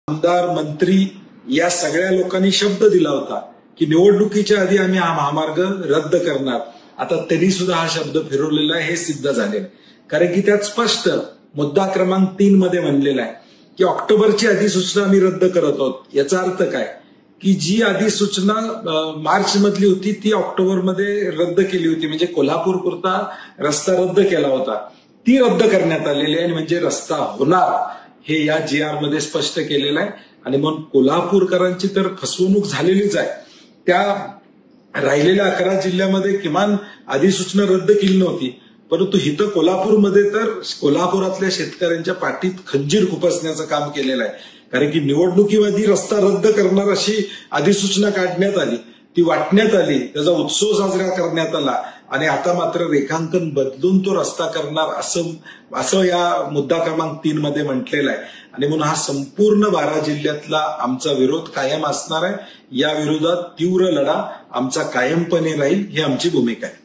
आमदार मंत्री या सगळ्या लोकांनी शब्द दिला होता की निवडणुकीच्या आधी आम्ही हा महामार्ग रद्द करणार. आता त्यांनी सुद्धा हा शब्द फिरवलेला आहे हे सिद्ध झाले. कारण की त्यात स्पष्ट मुद्दा क्रमांक 3 मध्ये म्हणलेला आहे की ऑक्टोबरची अधिसूचना आम्ही रद्द करत आहोत. याचा अर्थ काय की जी अधिसूचना मार्च मधली होती ती ऑक्टोबरमध्ये रद्द केली होती, म्हणजे कोल्हापूर पुरता रस्ता रद्द केला होता, ती रद्द करण्यात आलेली आहे. म्हणजे रस्ता होणार हे या GR मध्ये स्पष्ट केलेलं आहे. आणि म्हणून कोल्हापूरकरांची तर फसवणूक झालेलीच आहे. त्या राहिलेल्या 11 जिल्ह्यामध्ये किमान अधिसूचना रद्द केली नव्हती, परंतु इथं कोल्हापूरमध्ये तर कोल्हापुरातल्या शेतकऱ्यांच्या पाठीत खंजीर खुपसण्याचं काम केलेलं आहे. कारण की निवडणुकीमध्ये रस्ता रद्द करणार अशी अधिसूचना काढण्यात आली, ती वाटण्यात आली, त्याचा उत्सव साजरा करण्यात आला आणि आता मात्र रेखांकन बदलून तो रस्ता करणार असं या मुद्दा क्रमांक 3 मध्ये म्हटलेलं आहे. आणि म्हणून हा संपूर्ण 12 जिल्ह्यातला आमचा विरोध कायम असणार आहे. या विरोधात तीव्र लढा आमचा कायमपणे राहील ही आमची भूमिका आहे.